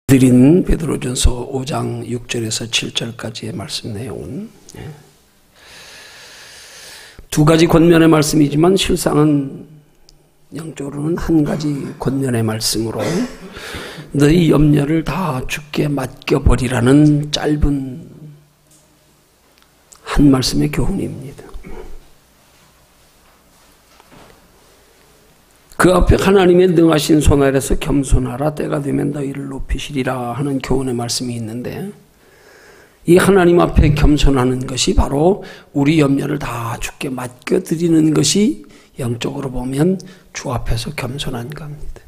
드린 베드로전서 5장 6절에서 7절까지의 말씀 내용은 두 가지 권면의 말씀이지만 실상은 영적으로는 한 가지 권면의 말씀으로 너희 염려를 다 주께 맡겨버리라는 짧은 한 말씀의 교훈입니다. 그 앞에 하나님의 능하신 손 아래서 겸손하라, 때가 되면 너희를 높이시리라 하는 교훈의 말씀이 있는데, 이 하나님 앞에 겸손하는 것이 바로 우리 염려를 다 주께 맡겨드리는 것이 영적으로 보면 주 앞에서 겸손한 겁니다.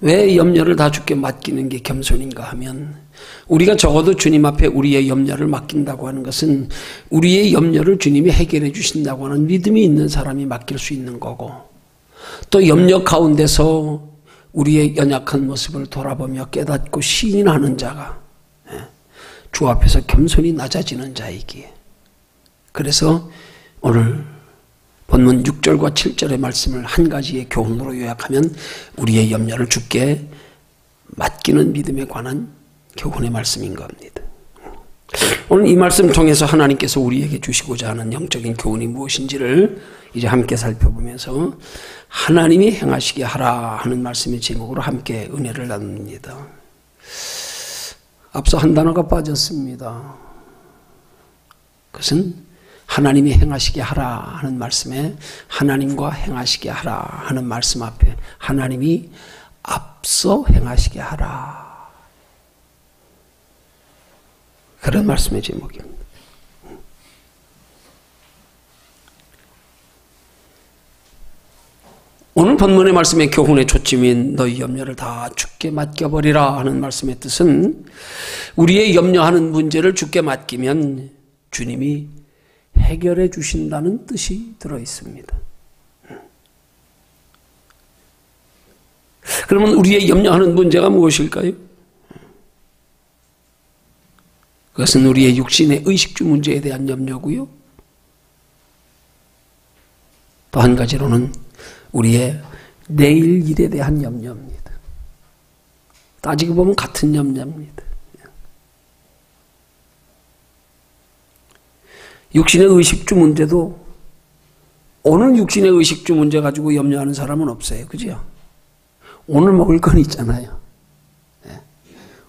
왜 염려를 다 주께 맡기는 게 겸손인가 하면, 우리가 적어도 주님 앞에 우리의 염려를 맡긴다고 하는 것은 우리의 염려를 주님이 해결해 주신다고 하는 믿음이 있는 사람이 맡길 수 있는 거고, 또 염려 가운데서 우리의 연약한 모습을 돌아보며 깨닫고 시인하는 자가 주 앞에서 겸손히 낮아지는 자이기에, 그래서 오늘 본문 6절과 7절의 말씀을 한 가지의 교훈으로 요약하면 우리의 염려를 주께 맡기는 믿음에 관한 교훈의 말씀인 겁니다. 오늘 이 말씀 통해서 하나님께서 우리에게 주시고자 하는 영적인 교훈이 무엇인지를 이제 함께 살펴보면서 하나님이 행하시게 하라 하는 말씀의 제목으로 함께 은혜를 나눕니다. 앞서 한 단어가 빠졌습니다. 그것은 하나님이 행하시게 하라 하는 말씀에 하나님과 행하시게 하라 하는 말씀 앞에 하나님이 앞서 행하시게 하라, 그런 말씀의 제목입니다. 오늘 본문의 말씀의 교훈의 초점인 너희 염려를 다 주께 맡겨버리라 하는 말씀의 뜻은, 우리의 염려하는 문제를 주께 맡기면 주님이 해결해 주신다는 뜻이 들어있습니다. 그러면 우리의 염려하는 문제가 무엇일까요? 그것은 우리의 육신의 의식주 문제에 대한 염려고요, 또 한 가지로는 우리의 내일 일에 대한 염려입니다. 따지고 보면 같은 염려입니다. 육신의 의식주 문제도 오늘 육신의 의식주 문제 가지고 염려하는 사람은 없어요. 그죠? 오늘 먹을 건 있잖아요.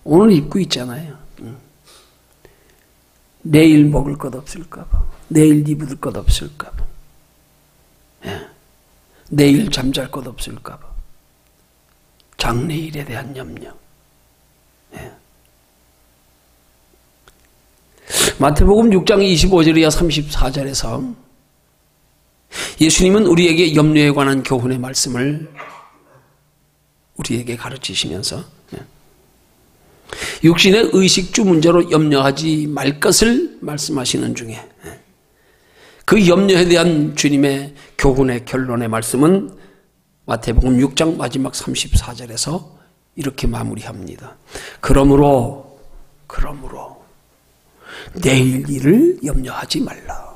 오늘 입고 있잖아요. 내일 먹을 것 없을까 봐, 내일 입을 것 없을까 봐, 내일 잠잘 것 없을까 봐, 장래일에 대한 염려. 마태복음 6장 25절이야 34절에서 예수님은 우리에게 염려에 관한 교훈의 말씀을 우리에게 가르치시면서 육신의 의식주 문제로 염려하지 말 것을 말씀하시는 중에, 그 염려에 대한 주님의 교훈의 결론의 말씀은 마태복음 6장 마지막 34절에서 이렇게 마무리합니다. 그러므로 내일 일을 염려하지 말라.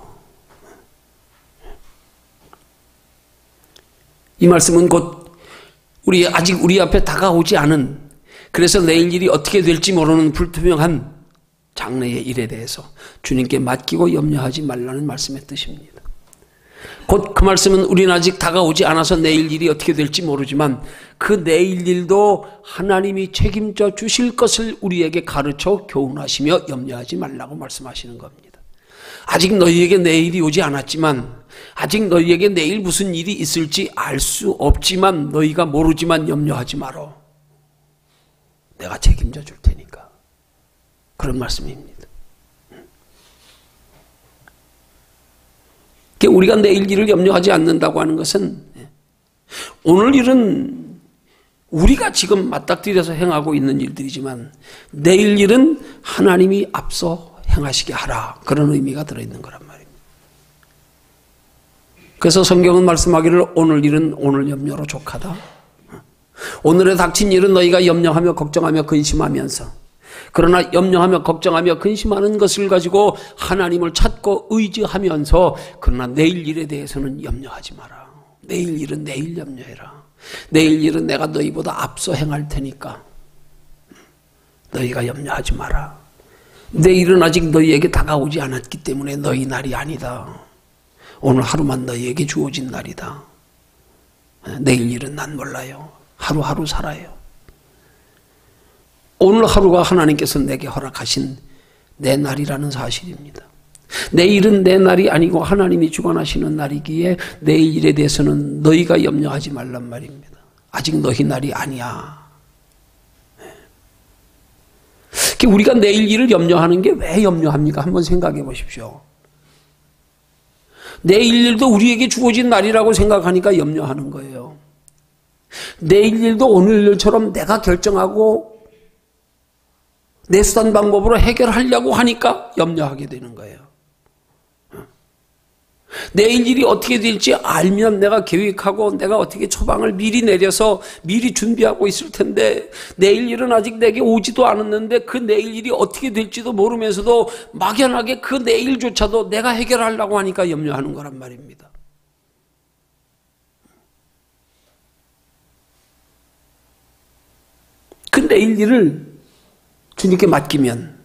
이 말씀은 곧 아직 우리 앞에 다가오지 않은, 그래서 내일 일이 어떻게 될지 모르는 불투명한 장래의 일에 대해서 주님께 맡기고 염려하지 말라는 말씀의 뜻입니다. 곧 그 말씀은 우리는 아직 다가오지 않아서 내일 일이 어떻게 될지 모르지만 그 내일 일도 하나님이 책임져 주실 것을 우리에게 가르쳐 교훈하시며 염려하지 말라고 말씀하시는 겁니다. 아직 너희에게 내일이 오지 않았지만, 아직 너희에게 내일 무슨 일이 있을지 알 수 없지만, 너희가 모르지만 염려하지 마라. 내가 책임져 줄 테니까. 그런 말씀입니다. 우리가 내일 일을 염려하지 않는다고 하는 것은, 오늘 일은 우리가 지금 맞닥뜨려서 행하고 있는 일들이지만 내일 일은 하나님이 앞서 행하시게 하라, 그런 의미가 들어있는 거란 말입니다. 그래서 성경은 말씀하기를 오늘 일은 오늘 염려로 족하다. 오늘에 닥친 일은 너희가 염려하며 걱정하며 근심하면서, 그러나 염려하며 걱정하며 근심하는 것을 가지고 하나님을 찾고 의지하면서, 그러나 내일 일에 대해서는 염려하지 마라. 내일 일은 내일 염려해라. 내일 일은 내가 너희보다 앞서 행할 테니까 너희가 염려하지 마라. 내일은 아직 너희에게 다가오지 않았기 때문에 너희 날이 아니다. 오늘 하루만 너희에게 주어진 날이다. 내일 일은 난 몰라요. 하루하루 살아요. 오늘 하루가 하나님께서 내게 허락하신 내 날이라는 사실입니다. 내일은 내 날이 아니고 하나님이 주관하시는 날이기에 내일 일에 대해서는 너희가 염려하지 말란 말입니다. 아직 너희 날이 아니야. 우리가 내일 일을 염려하는 게 왜 염려합니까? 한번 생각해 보십시오. 내일 일도 우리에게 주어진 날이라고 생각하니까 염려하는 거예요. 내일 일도 오늘 일처럼 내가 결정하고 내 수단 방법으로 해결하려고 하니까 염려하게 되는 거예요. 내일 일이 어떻게 될지 알면 내가 계획하고 내가 어떻게 처방을 미리 내려서 미리 준비하고 있을 텐데 내일 일은 아직 내게 오지도 않았는데 그 내일 일이 어떻게 될지도 모르면서도 막연하게 그 내일조차도 내가 해결하려고 하니까 염려하는 거란 말입니다. 그 내일 일을 주님께 맡기면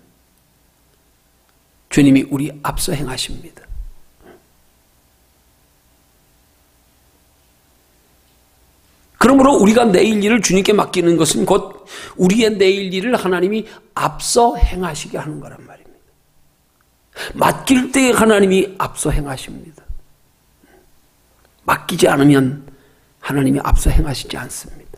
주님이 우리 앞서 행하십니다. 그러므로 우리가 내일 일을 주님께 맡기는 것은 곧 우리의 내일 일을 하나님이 앞서 행하시게 하는 거란 말입니다. 맡길 때 하나님이 앞서 행하십니다. 맡기지 않으면 하나님이 앞서 행하시지 않습니다.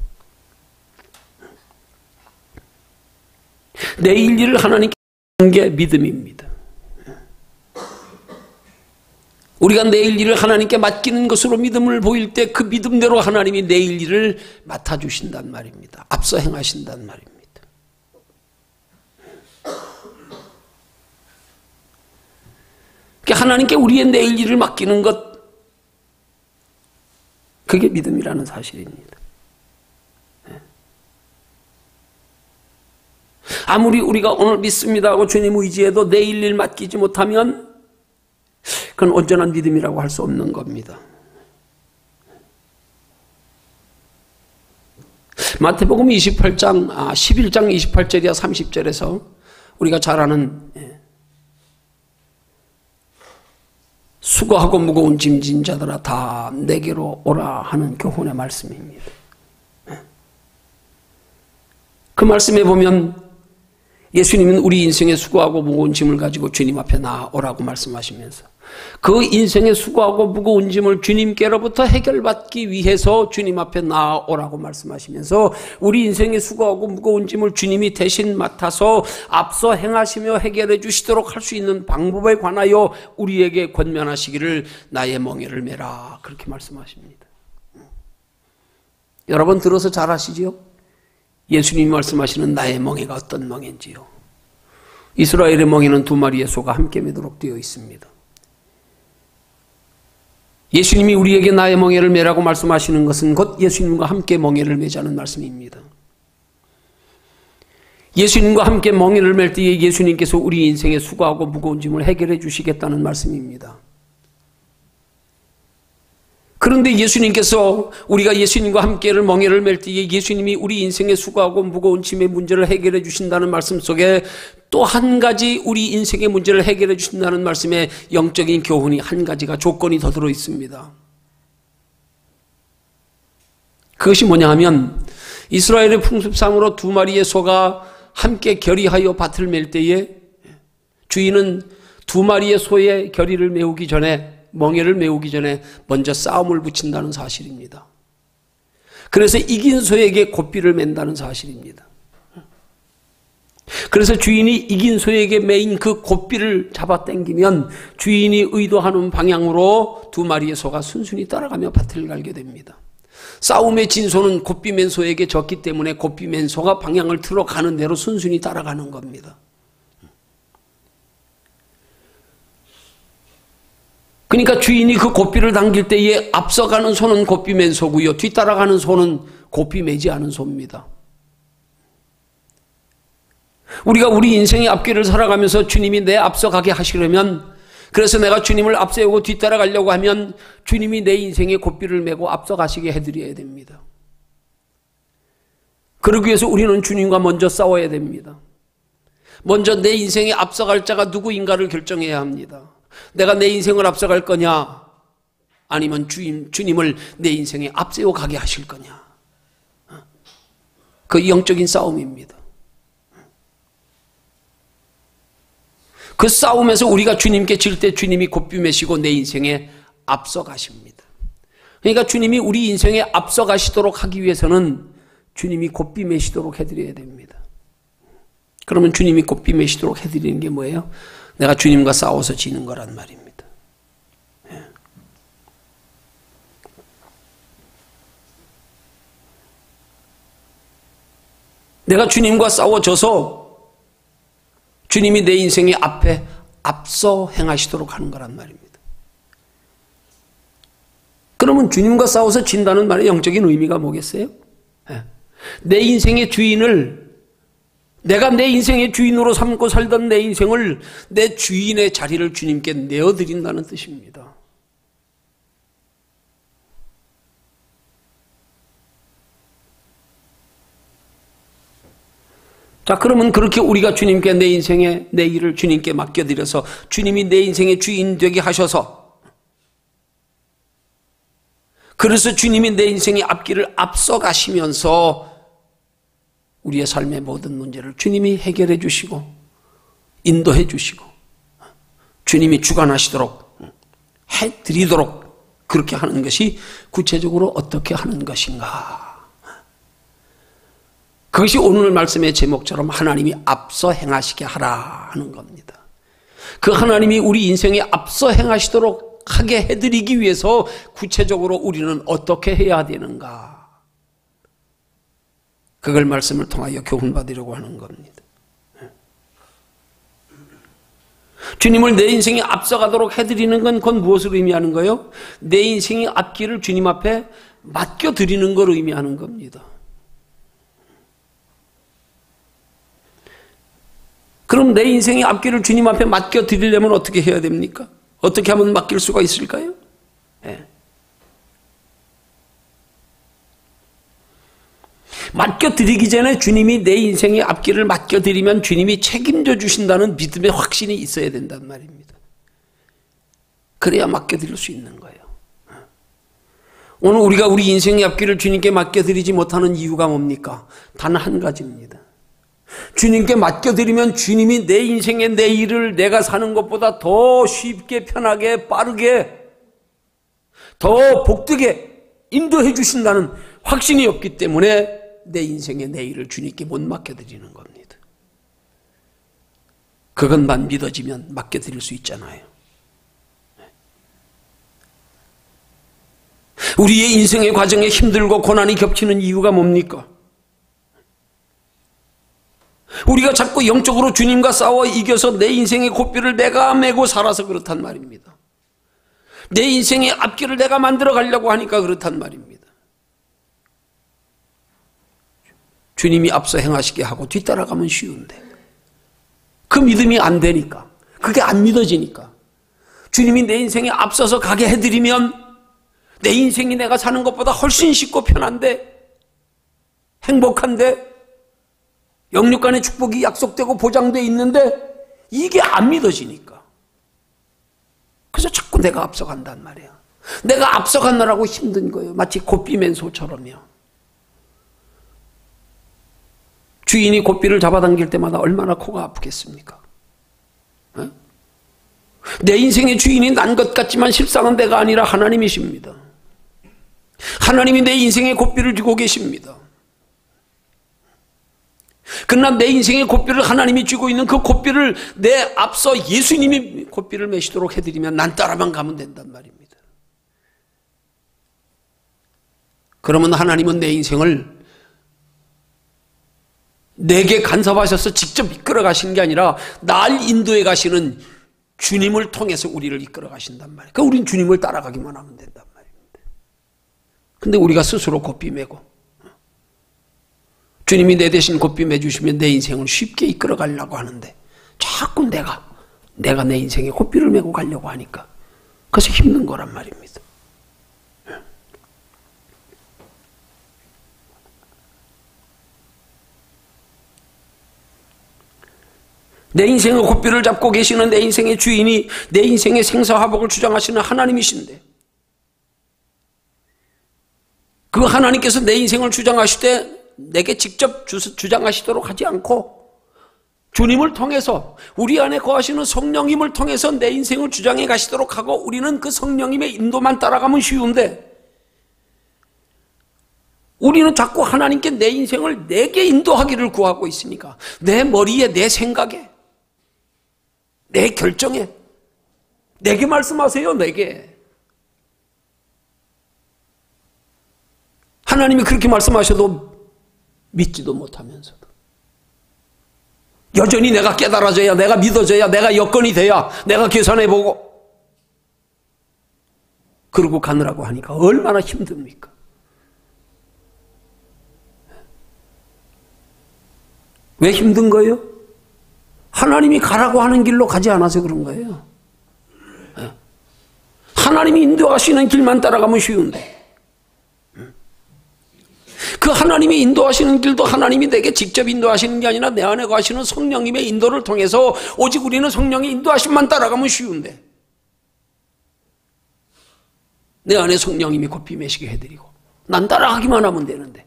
내일 일을 하나님께 맡기는 게 믿음입니다. 우리가 내일 일을 하나님께 맡기는 것으로 믿음을 보일 때 그 믿음대로 하나님이 내일 일을 맡아주신단 말입니다. 앞서 행하신단 말입니다. 하나님께 우리의 내일 일을 맡기는 것, 그게 믿음이라는 사실입니다. 아무리 우리가 오늘 믿습니다 하고 주님 의지해도 내일 일 맡기지 못하면 그건 온전한 믿음이라고 할 수 없는 겁니다. 마태복음 11장 28절이야 30절에서 우리가 잘 아는 수고하고 무거운 짐진 자들아 다 내게로 오라 하는 교훈의 말씀입니다. 그 말씀에 보면 예수님은 우리 인생에 수고하고 무거운 짐을 가지고 주님 앞에 나오라고 말씀하시면서 그 인생에 수고하고 무거운 짐을 주님께로부터 해결받기 위해서 주님 앞에 나오라고 말씀하시면서 우리 인생에 수고하고 무거운 짐을 주님이 대신 맡아서 앞서 행하시며 해결해 주시도록 할 수 있는 방법에 관하여 우리에게 권면하시기를 나의 멍에를 메라 그렇게 말씀하십니다. 여러분 들어서 잘 아시지요? 예수님이 말씀하시는 나의 멍에가 어떤 멍인지요. 이스라엘의 멍에는 두 마리의 소가 함께 매도록 되어 있습니다. 예수님이 우리에게 나의 멍에를 메라고 말씀하시는 것은 곧 예수님과 함께 멍에를 매자는 말씀입니다. 예수님과 함께 멍에를 맬 때에 예수님께서 우리 인생의 수고하고 무거운 짐을 해결해 주시겠다는 말씀입니다. 그런데 예수님께서 우리가 예수님과 함께를 멍에를 맬 때에 예수님이 우리 인생의 수고하고 무거운 짐의 문제를 해결해 주신다는 말씀 속에 또 한 가지 우리 인생의 문제를 해결해 주신다는 말씀에 영적인 교훈이 한 가지가 조건이 더 들어 있습니다. 그것이 뭐냐 하면 이스라엘의 풍습상으로 두 마리의 소가 함께 결의하여 밭을 맬 때에 주인은 두 마리의 소의 결의를 메우기 전에 멍에를 메우기 전에 먼저 싸움을 붙인다는 사실입니다. 그래서 이긴 소에게 고삐를 맨다는 사실입니다. 그래서 주인이 이긴 소에게 매인 그 고삐를 잡아 당기면 주인이 의도하는 방향으로 두 마리의 소가 순순히 따라가며 밭을 갈게 됩니다. 싸움의 진 소는 고삐 맨 소에게 졌기 때문에 고삐 맨 소가 방향을 틀어 가는 대로 순순히 따라가는 겁니다. 그러니까 주인이 그 고삐를 당길 때에 앞서가는 소는 고삐 맨 소고요. 뒤따라가는 소는 고삐 매지 않은 소입니다. 우리가 우리 인생의 앞길을 살아가면서 주님이 내 앞서가게 하시려면 그래서 내가 주님을 앞세우고 뒤따라가려고 하면 주님이 내 인생의 고삐를 메고 앞서가시게 해드려야 됩니다. 그러기 위해서 우리는 주님과 먼저 싸워야 됩니다. 먼저 내 인생에 앞서갈 자가 누구인가를 결정해야 합니다. 내가 내 인생을 앞서갈 거냐, 아니면 주님을 내 인생에 앞세워 가게 하실 거냐. 그 영적인 싸움입니다. 그 싸움에서 우리가 주님께 질 때 주님이 곱비 매시고 내 인생에 앞서 가십니다. 그러니까 주님이 우리 인생에 앞서 가시도록 하기 위해서는 주님이 곱비 매시도록 해드려야 됩니다. 그러면 주님이 곱비 매시도록 해드리는 게 뭐예요? 내가 주님과 싸워서 지는 거란 말입니다. 내가 주님과 싸워져서 주님이 내 인생의 앞에 앞서 행하시도록 하는 거란 말입니다. 그러면 주님과 싸워서 진다는 말의 영적인 의미가 뭐겠어요? 내 인생의 주인을, 내가 내 인생의 주인으로 삼고 살던 내 인생을, 내 주인의 자리를 주님께 내어드린다는 뜻입니다. 자, 그러면 그렇게 우리가 주님께 내 인생의 내 일을 주님께 맡겨드려서 주님이 내 인생의 주인 되게 하셔서, 그래서 주님이 내 인생의 앞길을 앞서 가시면서 우리의 삶의 모든 문제를 주님이 해결해 주시고 인도해 주시고 주님이 주관하시도록 해드리도록 그렇게 하는 것이 구체적으로 어떻게 하는 것인가. 그것이 오늘 말씀의 제목처럼 하나님이 앞서 행하시게 하라 하는 겁니다. 그 하나님이 우리 인생에 앞서 행하시도록 하게 해드리기 위해서 구체적으로 우리는 어떻게 해야 되는가. 그걸 말씀을 통하여 교훈받으려고 하는 겁니다. 주님을 내 인생에 앞서가도록 해드리는 건 그건 무엇을 의미하는 거예요? 내 인생의 앞길을 주님 앞에 맡겨드리는 걸 의미하는 겁니다. 그럼 내 인생의 앞길을 주님 앞에 맡겨드리려면 어떻게 해야 됩니까? 어떻게 하면 맡길 수가 있을까요? 네. 맡겨드리기 전에 주님이 내 인생의 앞길을 맡겨드리면 주님이 책임져 주신다는 믿음의 확신이 있어야 된단 말입니다. 그래야 맡겨드릴 수 있는 거예요. 오늘 우리가 우리 인생의 앞길을 주님께 맡겨드리지 못하는 이유가 뭡니까? 단 한 가지입니다. 주님께 맡겨드리면 주님이 내 인생의 내 일을 내가 사는 것보다 더 쉽게 편하게 빠르게 더 복되게 인도해 주신다는 확신이 없기 때문에 내 인생의 내 일을 주님께 못 맡겨드리는 겁니다. 그것만 믿어지면 맡겨드릴 수 있잖아요. 우리의 인생의 과정에 힘들고 고난이 겹치는 이유가 뭡니까? 우리가 자꾸 영적으로 주님과 싸워 이겨서 내 인생의 고삐를 내가 메고 살아서 그렇단 말입니다. 내 인생의 앞길을 내가 만들어 가려고 하니까 그렇단 말입니다. 주님이 앞서 행하시게 하고 뒤따라가면 쉬운데 그 믿음이 안 되니까, 그게 안 믿어지니까, 주님이 내 인생에 앞서서 가게 해드리면 내 인생이 내가 사는 것보다 훨씬 쉽고 편한데, 행복한데, 영육간의 축복이 약속되고 보장되어 있는데 이게 안 믿어지니까, 그래서 자꾸 내가 앞서간단 말이야. 내가 앞서가느라고 힘든 거예요. 마치 고삐맨 소처럼요. 주인이 고삐를 잡아당길 때마다 얼마나 코가 아프겠습니까? 어? 내 인생의 주인이 난 것 같지만 실상은 내가 아니라 하나님이십니다. 하나님이 내 인생의 고삐를 쥐고 계십니다. 그러나 내 인생의 고삐를 하나님이 쥐고 있는 그 고삐를 내 앞서 예수님이 고삐를 메시도록 해드리면 난 따라만 가면 된단 말입니다. 그러면 하나님은 내 인생을 내게 간섭하셔서 직접 이끌어 가시는 게 아니라 날 인도해 가시는 주님을 통해서 우리를 이끌어 가신단 말이에요. 그러니까 우린 주님을 따라가기만 하면 된단 말입니다. 근데 우리가 스스로 고삐 메고, 주님이 내 대신 고삐 매주시면 내 인생을 쉽게 이끌어 가려고 하는데 자꾸 내가 내 인생에 고삐를 메고 가려고 하니까 그래서 힘든 거란 말입니다. 내 인생의 고삐를 잡고 계시는 내 인생의 주인이 내 인생의 생사화복을 주장하시는 하나님이신데, 그 하나님께서 내 인생을 주장하실 때 내게 직접 주장하시도록 하지 않고 주님을 통해서, 우리 안에 거하시는 성령님을 통해서 내 인생을 주장해 가시도록 하고, 우리는 그 성령님의 인도만 따라가면 쉬운데, 우리는 자꾸 하나님께 내 인생을 내게 인도하기를 구하고 있으니까, 내 머리에, 내 생각에, 내 결정에, 내게 말씀하세요. 내게. 하나님이 그렇게 말씀하셔도 믿지도 못하면서도, 여전히 내가 깨달아져야, 내가 믿어져야, 내가 여건이 돼야, 내가 계산해보고 그러고 가느라고 하니까 얼마나 힘듭니까? 왜 힘든 거예요? 하나님이 가라고 하는 길로 가지 않아서 그런 거예요. 하나님이 인도하시는 길만 따라가면 쉬운데, 그 하나님이 인도하시는 길도 하나님이 내게 직접 인도하시는 게 아니라 내 안에 거하시는 성령님의 인도를 통해서, 오직 우리는 성령의 인도하심만 따라가면 쉬운데, 내 안에 성령님이 고삐 매시게 해드리고 난 따라가기만 하면 되는데,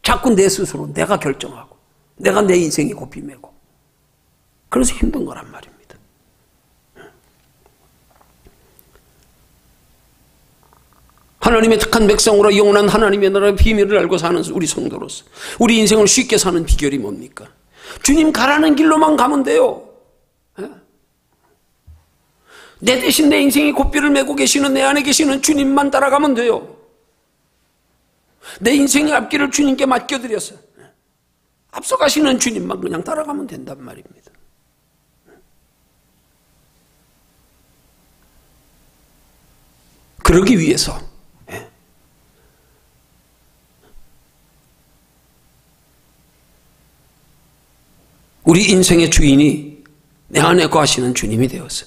자꾸 내 스스로 내가 결정하고 내가 내 인생이 고삐 매고, 그래서 힘든 거란 말입니다. 하나님의 택한 백성으로 영원한 하나님의 나라의 비밀을 알고 사는 우리 성도로서 우리 인생을 쉽게 사는 비결이 뭡니까? 주님 가라는 길로만 가면 돼요. 내 대신 내 인생의 고삐를 메고 계시는 내 안에 계시는 주님만 따라가면 돼요. 내 인생의 앞길을 주님께 맡겨드려서 앞서가시는 주님만 그냥 따라가면 된단 말입니다. 그러기 위해서 우리 인생의 주인이 내 안에 거하시는 주님이 되어서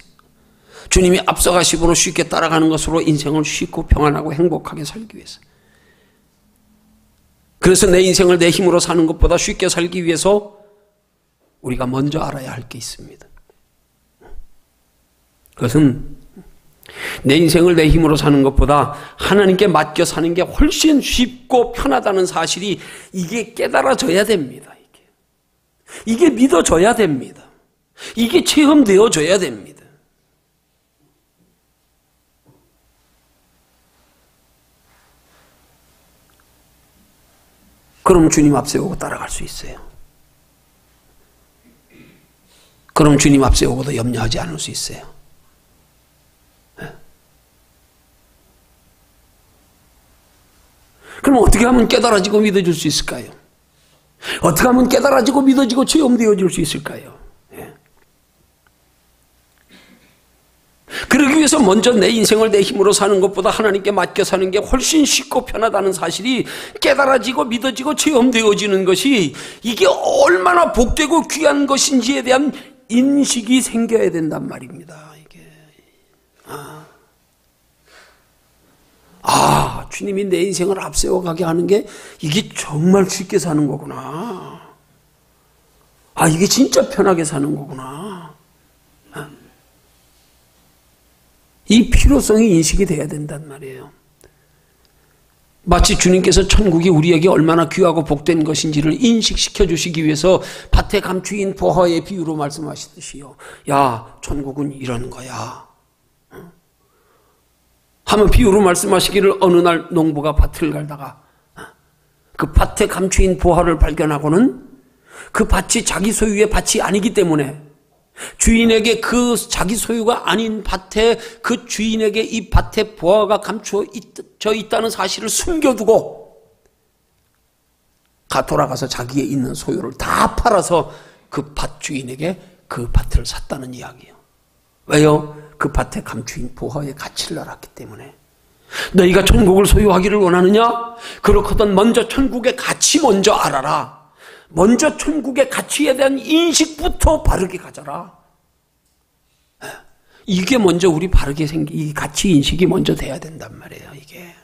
주님이 앞서가심으로 쉽게 따라가는 것으로 인생을 쉽고 평안하고 행복하게 살기 위해서, 그래서 내 인생을 내 힘으로 사는 것보다 쉽게 살기 위해서 우리가 먼저 알아야 할 게 있습니다. 그것은 내 인생을 내 힘으로 사는 것보다 하나님께 맡겨 사는 게 훨씬 쉽고 편하다는 사실이, 이게 깨달아져야 됩니다. 이게 믿어져야 됩니다. 이게 체험되어져야 됩니다. 그럼 주님 앞세우고 따라갈 수 있어요. 그럼 주님 앞세우고도 염려하지 않을 수 있어요. 그럼 어떻게 하면 깨달아지고 믿어질 수 있을까요? 어떻게 하면 깨달아지고 믿어지고 체험되어질 수 있을까요? 그러기 위해서 먼저 내 인생을 내 힘으로 사는 것보다 하나님께 맡겨 사는 게 훨씬 쉽고 편하다는 사실이 깨달아지고 믿어지고 체험되어지는 것이, 이게 얼마나 복되고 귀한 것인지에 대한 인식이 생겨야 된단 말입니다. 이게 주님이 내 인생을 앞세워가게 하는 게 이게 정말 쉽게 사는 거구나. 이게 진짜 편하게 사는 거구나. 이 필요성이 인식이 돼야 된단 말이에요. 마치 주님께서 천국이 우리에게 얼마나 귀하고 복된 것인지를 인식시켜 주시기 위해서 밭에 감추인 보화의 비유로 말씀하시듯이요. 야, 천국은 이런 거야. 하면 비유로 말씀하시기를, 어느 날 농부가 밭을 갈다가 그 밭에 감추인 보화를 발견하고는 그 밭이 자기 소유의 밭이 아니기 때문에 주인에게 그 자기 소유가 아닌 밭에, 그 주인에게 이 밭에 보화가 감춰져 있다는 사실을 숨겨두고 돌아가서 자기의 있는 소유를 다 팔아서 그 밭 주인에게 그 밭을 샀다는 이야기예요. 왜요? 그 밭에 감추인 보화의 가치를 알았기 때문에. 너희가 천국을 소유하기를 원하느냐? 그렇거든 먼저 천국의 가치 먼저 알아라. 먼저 천국의 가치에 대한 인식부터 바르게 가져라. 이게 먼저 우리 바르게 이 가치 인식이 먼저 돼야 된단 말이에요. 이게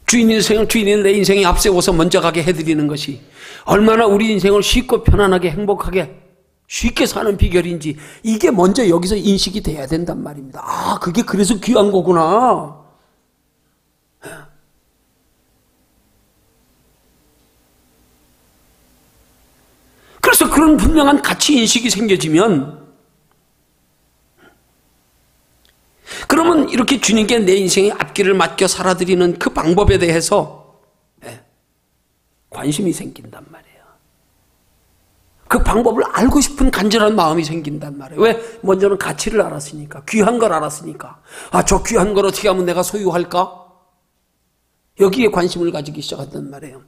주인이 내 인생에 앞세워서 먼저 가게 해드리는 것이 얼마나 우리 인생을 쉽고 편안하게 행복하게 쉽게 사는 비결인지 이게 먼저 여기서 인식이 돼야 된단 말입니다. 아, 그게 그래서 귀한 거구나. 그래서 그런 분명한 가치 인식이 생겨지면 그러면 이렇게 주님께 내 인생의 앞길을 맡겨 살아드리는 그 방법에 대해서 관심이 생긴단 말이에요. 그 방법을 알고 싶은 간절한 마음이 생긴단 말이에요. 왜? 먼저는 가치를 알았으니까. 귀한 걸 알았으니까. 아, 저 귀한 걸 어떻게 하면 내가 소유할까? 여기에 관심을 가지기 시작한단 말이에요.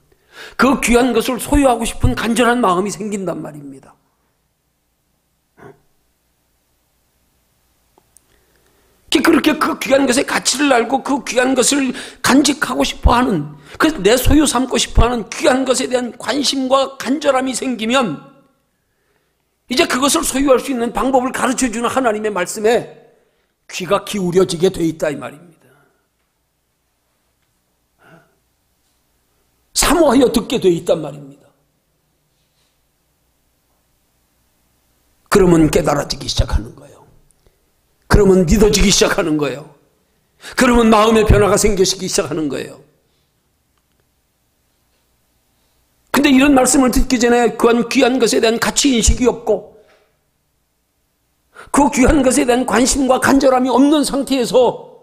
그 귀한 것을 소유하고 싶은 간절한 마음이 생긴단 말입니다. 그렇게 그 귀한 것의 가치를 알고 그 귀한 것을 간직하고 싶어하는, 그래서 내 소유 삼고 싶어하는 귀한 것에 대한 관심과 간절함이 생기면 이제 그것을 소유할 수 있는 방법을 가르쳐주는 하나님의 말씀에 귀가 기울여지게 돼 있다 이 말입니다. 사모하여 듣게 돼 있단 말입니다. 그러면 깨달아지기 시작하는 거예요. 그러면 믿어지기 시작하는 거예요. 그러면 마음의 변화가 생기기 시작하는 거예요. 근데 이런 말씀을 듣기 전에 그 귀한 것에 대한 가치인식이 없고 그 귀한 것에 대한 관심과 간절함이 없는 상태에서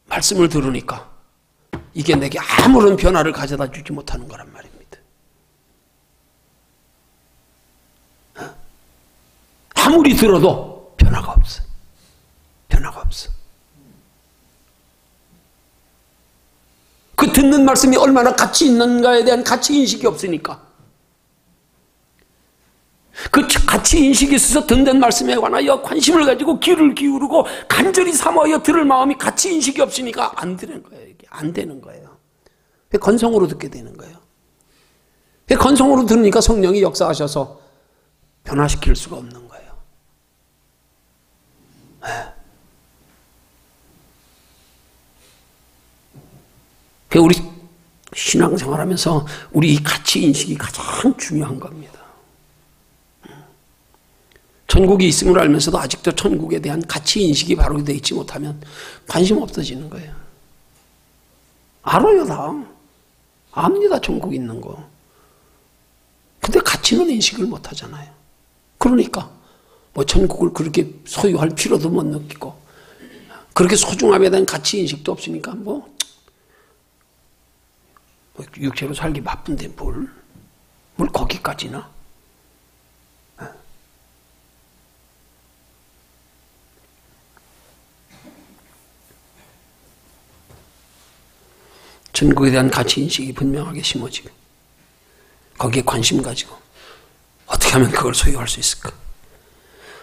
말씀을 들으니까 이게 내게 아무런 변화를 가져다 주지 못하는 거란 말입니다. 아무리 들어도 변화가 없어. 변화가 없어. 그 듣는 말씀이 얼마나 가치 있는가에 대한 가치인식이 없으니까. 그 가치인식이 있어서 듣는 말씀에 관하여 관심을 가지고 귀를 기울이고 간절히 사모하여 들을 마음이 가치인식이 없으니까 안 되는 거예요. 이게 안 되는 거예요. 건성으로 듣게 되는 거예요. 건성으로 들으니까 성령이 역사하셔서 변화시킬 수가 없는 거예요. 우리 신앙생활하면서 우리 이 가치인식이 가장 중요한 겁니다. 천국이 있음을 알면서도 아직도 천국에 대한 가치인식이 바로 되어 있지 못하면 관심 없어지는 거예요. 알아요, 다. 압니다, 천국 있는 거. 근데 가치는 인식을 못 하잖아요. 그러니까 뭐 천국을 그렇게 소유할 필요도 못 느끼고 그렇게 소중함에 대한 가치인식도 없으니까 뭐 육체로 살기 바쁜데 뭘 거기까지나. 천국에 대한 가치인식이 분명하게 심어지고 거기에 관심 가지고 어떻게 하면 그걸 소유할 수 있을까?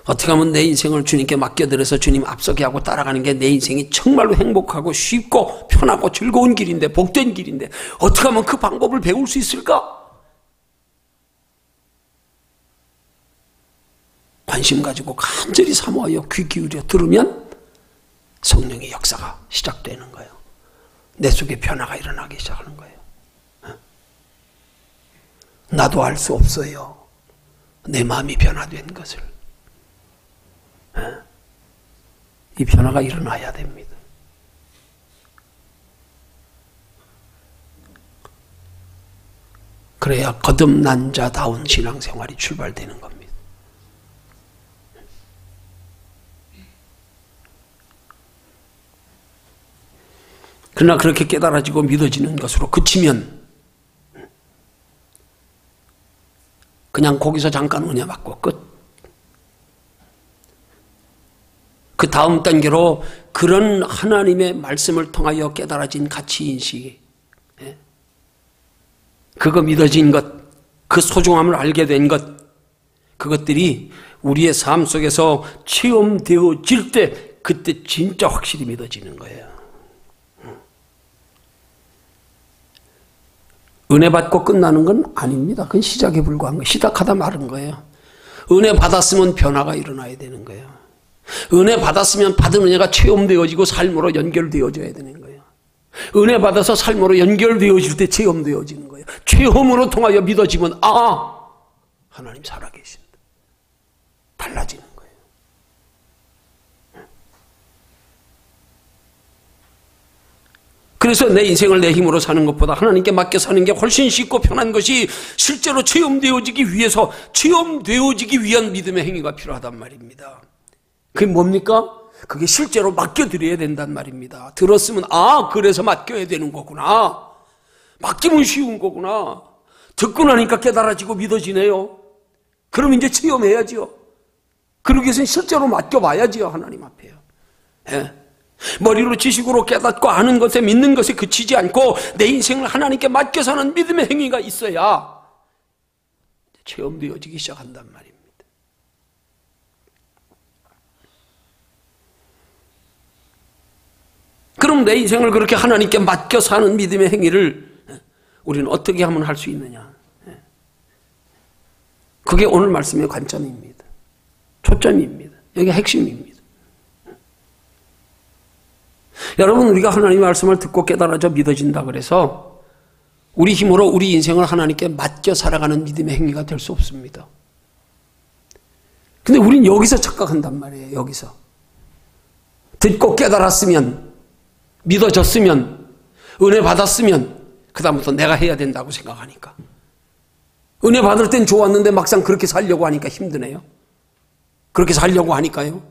어떻게 하면 내 인생을 주님께 맡겨드려서 주님 앞서게 하고 따라가는 게 내 인생이 정말로 행복하고 쉽고 편하고 즐거운 길인데, 복된 길인데 어떻게 하면 그 방법을 배울 수 있을까? 관심 가지고 간절히 사모하여 귀 기울여 들으면 성령의 역사가 시작되는 거예요. 내 속에 변화가 일어나기 시작하는 거예요. 나도 알 수 없어요. 내 마음이 변화된 것을. 이 변화가 일어나야 됩니다. 그래야 거듭난 자다운 신앙생활이 출발되는 겁니다. 그러나 그렇게 깨달아지고 믿어지는 것으로 그치면 그냥 거기서 잠깐 은혜 받고 끝. 그 다음 단계로 그런 하나님의 말씀을 통하여 깨달아진 가치인식이, 그거 믿어진 것, 그 소중함을 알게 된 것, 그것들이 우리의 삶 속에서 체험되어질 때 그때 진짜 확실히 믿어지는 거예요. 은혜 받고 끝나는 건 아닙니다. 그건 시작에 불과한 거예요. 시작하다 마른 거예요. 은혜 받았으면 변화가 일어나야 되는 거예요. 은혜 받았으면 받은 은혜가 체험되어지고 삶으로 연결되어져야 되는 거예요. 은혜 받아서 삶으로 연결되어질 때 체험되어지는 거예요. 체험으로 통하여 믿어지면 하나님 살아계신다. 달라지는 거예요. 그래서 내 인생을 내 힘으로 사는 것보다 하나님께 맡겨 사는 게 훨씬 쉽고 편한 것이 실제로 체험되어지기 위한 믿음의 행위가 필요하단 말입니다. 그게 뭡니까? 그게 실제로 맡겨드려야 된단 말입니다. 들었으면 그래서 맡겨야 되는 거구나. 맡기면 쉬운 거구나. 듣고 나니까 깨달아지고 믿어지네요. 그럼 이제 체험해야지요. 그러기 위해서는 실제로 맡겨봐야지요. 하나님 앞에요. 예. 머리로 지식으로 깨닫고 아는 것에 믿는 것에 그치지 않고 내 인생을 하나님께 맡겨 사는 믿음의 행위가 있어야 체험되어지기 시작한단 말입니다. 그럼 내 인생을 그렇게 하나님께 맡겨 사는 믿음의 행위를 우리는 어떻게 하면 할 수 있느냐? 그게 오늘 말씀의 관점입니다. 초점입니다. 여기 핵심입니다. 여러분, 우리가 하나님의 말씀을 듣고 깨달아져 믿어진다 그래서 우리 힘으로 우리 인생을 하나님께 맡겨 살아가는 믿음의 행위가 될 수 없습니다. 근데 우린 여기서 착각한단 말이에요. 여기서. 듣고 깨달았으면, 믿어졌으면, 은혜 받았으면 그다음부터 내가 해야 된다고 생각하니까. 은혜 받을 땐 좋았는데 막상 그렇게 살려고 하니까 힘드네요. 그렇게 살려고 하니까요.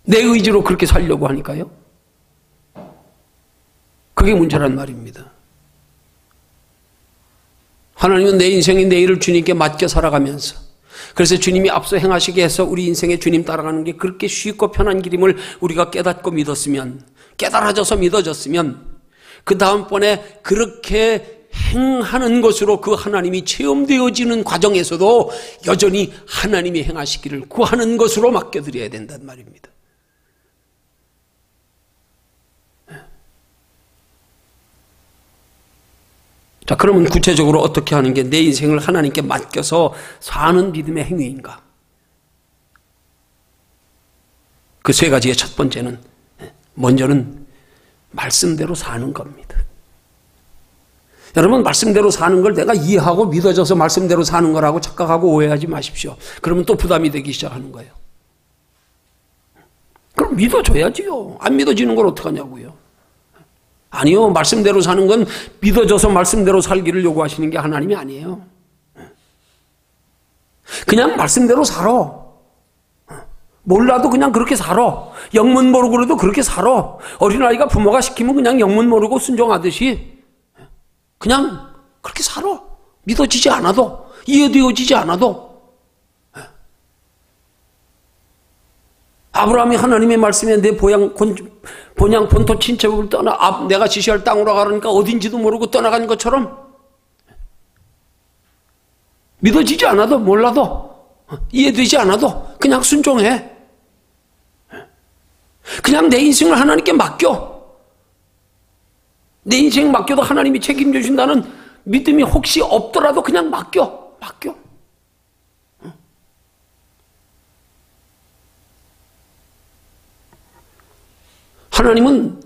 내 의지로 그렇게 살려고 하니까요. 그게 문제란 말입니다. 하나님은 내 인생의 내일을 주님께 맡겨 살아가면서, 그래서 주님이 앞서 행하시게 해서 우리 인생에 주님 따라가는 게 그렇게 쉽고 편한 길임을 우리가 깨닫고 믿었으면, 깨달아져서 믿어졌으면 그 다음번에 그렇게 행하는 것으로 그 하나님이 체험되어지는 과정에서도 여전히 하나님이 행하시기를 구하는 것으로 맡겨드려야 된단 말입니다. 자, 그러면 구체적으로 어떻게 하는 게 내 인생을 하나님께 맡겨서 사는 믿음의 행위인가? 그 세 가지의 첫 번째는, 먼저는 말씀대로 사는 겁니다. 여러분, 말씀대로 사는 걸 내가 이해하고 믿어져서 말씀대로 사는 거라고 착각하고 오해하지 마십시오. 그러면 또 부담이 되기 시작하는 거예요. 그럼 믿어줘야지요. 안 믿어지는 걸 어떡하냐고요. 아니요, 말씀대로 사는 건 믿어져서 말씀대로 살기를 요구하시는 게 하나님이 아니에요. 그냥 말씀대로 살아. 몰라도 그냥 그렇게 살아. 영문 모르고 그래도 그렇게 살아. 어린아이가 부모가 시키면 그냥 영문 모르고 순종하듯이 그냥 그렇게 살아. 믿어지지 않아도, 이해되어지지 않아도. 아브라함이 하나님의 말씀에 내 본향 본토 친척을 떠나 내가 지시할 땅으로 가라니까 어딘지도 모르고 떠나간 것처럼 믿어지지 않아도, 몰라도, 이해되지 않아도 그냥 순종해. 그냥 내 인생을 하나님께 맡겨. 내 인생 맡겨도 하나님이 책임져 주신다는 믿음이 혹시 없더라도 그냥 맡겨. 하나님은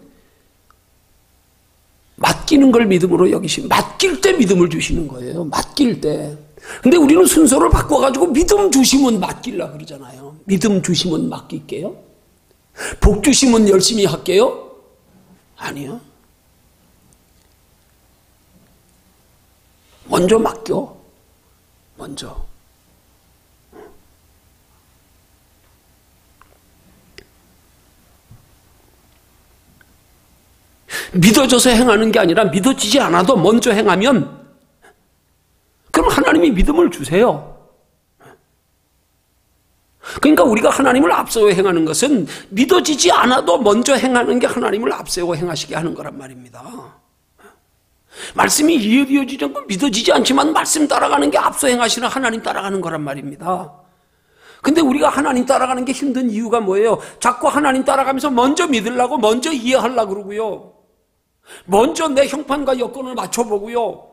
맡기는 걸 믿음으로 맡길 때 믿음을 주시는 거예요. 맡길 때. 근데 우리는 순서를 바꿔가지고 믿음 주시면 맡길라 그러잖아요. 믿음 주시면 맡길게요. 복 주시면 열심히 할게요. 아니요. 먼저 맡겨. 먼저. 믿어져서 행하는 게 아니라 믿어지지 않아도 먼저 행하면 그럼 하나님이 믿음을 주세요. 그러니까 우리가 하나님을 앞세워 행하는 것은 믿어지지 않아도 먼저 행하는 게 하나님을 앞세워 행하시게 하는 거란 말입니다. 말씀이 이해되어지지 않고 믿어지지 않지만 말씀 따라가는 게 앞서 행하시는 하나님 따라가는 거란 말입니다. 근데 우리가 하나님 따라가는 게 힘든 이유가 뭐예요? 자꾸 하나님 따라가면서 먼저 믿으려고, 먼저 이해하려고 그러고요. 먼저 내 형편과 여건을 맞춰보고요.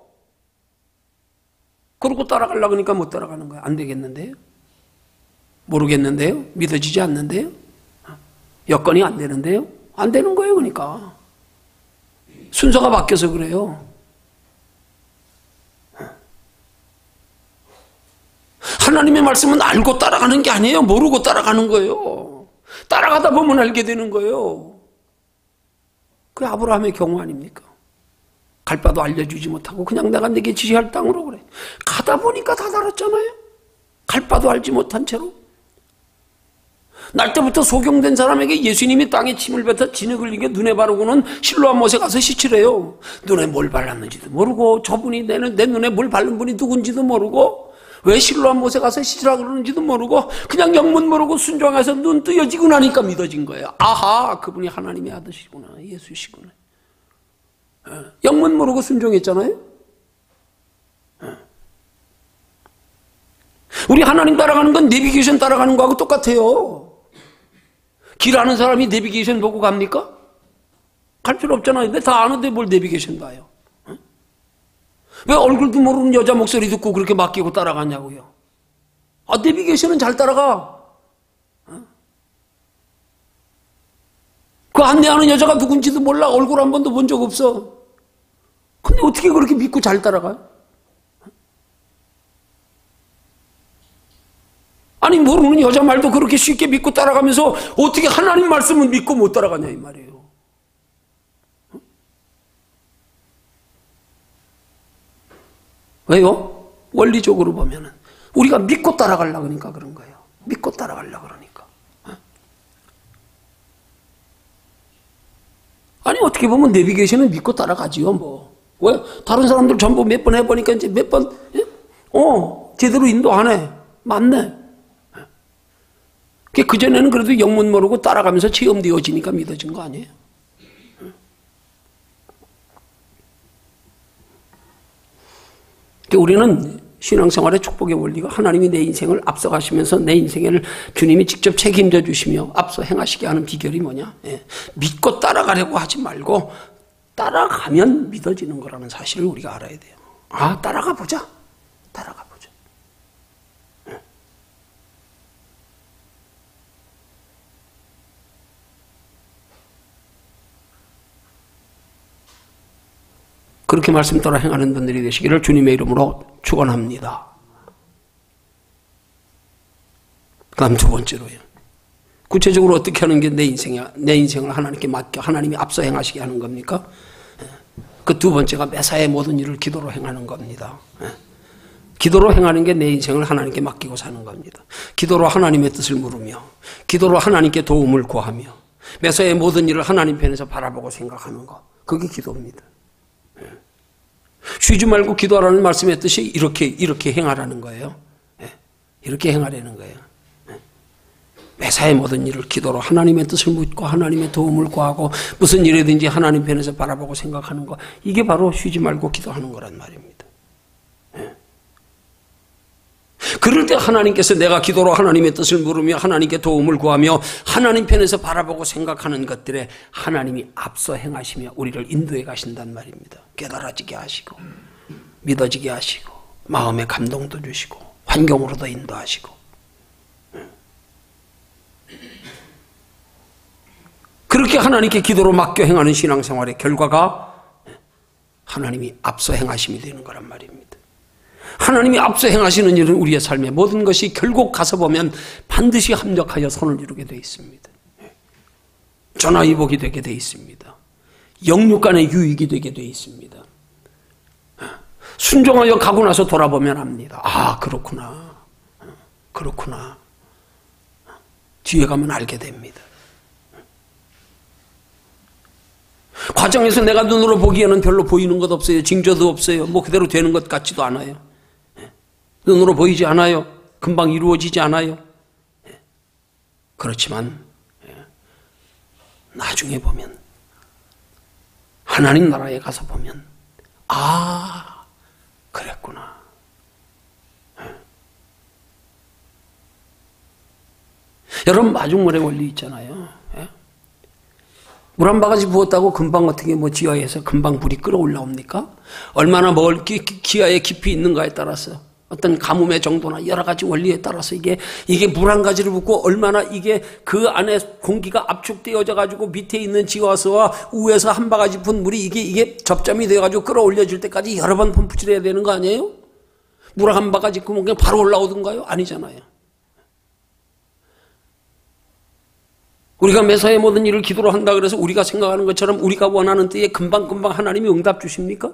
그러고 따라가려고 하니까 못 따라가는 거예요. 안 되겠는데요? 모르겠는데요? 믿어지지 않는데요? 여건이 안 되는데요? 안 되는 거예요. 그러니까 순서가 바뀌어서 그래요. 하나님의 말씀은 알고 따라가는 게 아니에요. 모르고 따라가는 거예요. 따라가다 보면 알게 되는 거예요. 그게 아브라함의 경우 아닙니까? 갈 바도 알려주지 못하고 그냥 내가 내게 지시할 땅으로 그래. 가다 보니까 다 달았잖아요. 갈 바도 알지 못한 채로. 날 때부터 소경된 사람에게 예수님이 땅에 침을 뱉어 진흙을 이겨 눈에 바르고는 실로암 못에 가서 씻으래요. 눈에 뭘 발랐는지도 모르고 저분이 내 눈에 뭘 바른 분이 누군지도 모르고 왜 실로암 못에 가서 씻으라 그러는지도 모르고 그냥 영문 모르고 순종해서 눈 뜨여지고 나니까 믿어진 거예요. 아하, 그분이 하나님의 아들이시구나, 예수시구나. 영문 모르고 순종했잖아요. 우리 하나님 따라가는 건 내비게이션 따라가는 거하고 똑같아요. 길 아는 사람이 내비게이션 보고 갑니까? 갈 필요 없잖아요. 근데 다 아는데 뭘 내비게이션 봐요. 왜 얼굴도 모르는 여자 목소리 듣고 그렇게 맡기고 따라가냐고요. 아, 내비게이션은 잘 따라가. 그 안내하는 여자가 누군지도 몰라. 얼굴 한 번도 본 적 없어. 근데 어떻게 그렇게 믿고 잘 따라가요? 아니, 모르는 여자 말도 그렇게 쉽게 믿고 따라가면서 어떻게 하나님 말씀은 믿고 못 따라가냐 이 말이에요. 왜요? 원리적으로 보면은 우리가 믿고 따라가려고 그러니까 그런 거예요. 믿고 따라가려고 그러니까. 아니, 어떻게 보면 내비게이션은 믿고 따라가지요, 뭐. 왜? 다른 사람들 전부 몇 번 해보니까 이제 몇 번, 제대로 인도 안 해. 맞네. 그전에는 그래도 영문 모르고 따라가면서 체험되어지니까 믿어진 거 아니에요? 우리는 신앙생활의 축복의 원리가 하나님이 내 인생을 앞서가시면서 내 인생을 주님이 직접 책임져 주시며 앞서 행하시게 하는 비결이 뭐냐? 믿고 따라가려고 하지 말고 따라가면 믿어지는 거라는 사실을 우리가 알아야 돼요. 아, 따라가 보자. 따라가 보자. 그렇게 말씀 따라 행하는 분들이 되시기를 주님의 이름으로 축원합니다. 그 다음 두 번째로요. 구체적으로 어떻게 하는 게 내 인생을 하나님께 맡겨 하나님이 앞서 행하시게 하는 겁니까? 그 두 번째가 매사의 모든 일을 기도로 행하는 겁니다. 기도로 행하는 게 내 인생을 하나님께 맡기고 사는 겁니다. 기도로 하나님의 뜻을 물으며 기도로 하나님께 도움을 구하며 매사의 모든 일을 하나님 편에서 바라보고 생각하는 것, 그게 기도입니다. 쉬지 말고 기도하라는 말씀의 뜻이 이렇게 행하라는 거예요. 이렇게 행하라는 거예요. 매사의 모든 일을 기도로 하나님의 뜻을 묻고 하나님의 도움을 구하고 무슨 일이든지 하나님 편에서 바라보고 생각하는 거, 이게 바로 쉬지 말고 기도하는 거란 말입니다. 그럴 때 하나님께서 내가 기도로 하나님의 뜻을 물으며 하나님께 도움을 구하며 하나님 편에서 바라보고 생각하는 것들에 하나님이 앞서 행하시며 우리를 인도해 가신단 말입니다. 깨달아지게 하시고 믿어지게 하시고 마음의 감동도 주시고 환경으로도 인도하시고. 그렇게 하나님께 기도로 맡겨 행하는 신앙생활의 결과가 하나님이 앞서 행하심이 되는 거란 말입니다. 하나님이 앞서 행하시는 일은 우리의 삶의 모든 것이 결국 가서 보면 반드시 합력하여 선을 이루게 되어 있습니다. 전화위복이 되게 되어 있습니다. 영육간의 유익이 되게 되어 있습니다. 순종하여 가고 나서 돌아보면 압니다. 아, 그렇구나. 그렇구나. 뒤에 가면 알게 됩니다. 과정에서 내가 눈으로 보기에는 별로 보이는 것 없어요. 징조도 없어요. 뭐 그대로 되는 것 같지도 않아요. 눈으로 보이지 않아요. 금방 이루어지지 않아요. 그렇지만 나중에 보면, 하나님 나라에 가서 보면, 아, 그랬구나. 여러분, 마중물의 원리 있잖아요. 물 한 바가지 부었다고 금방 어떻게 지하에서 금방 불이 끓어올라옵니까? 얼마나 기하에 깊이 있는가에 따라서 어떤 가뭄의 정도나 여러 가지 원리에 따라서 이게 물 한 가지를 붓고 얼마나 이게 그 안에 공기가 압축되어져 가지고 밑에 있는 지하수와 위에서 한 바가지 분 물이 이게 접점이 되어 가지고 끌어올려질 때까지 여러 번 펌프질해야 되는 거 아니에요? 물 한 바가지 그면 그냥 바로 올라오던가요? 아니잖아요. 우리가 매사에 모든 일을 기도로 한다 그래서 우리가 생각하는 것처럼 우리가 원하는 때에 금방금방 하나님이 응답 주십니까?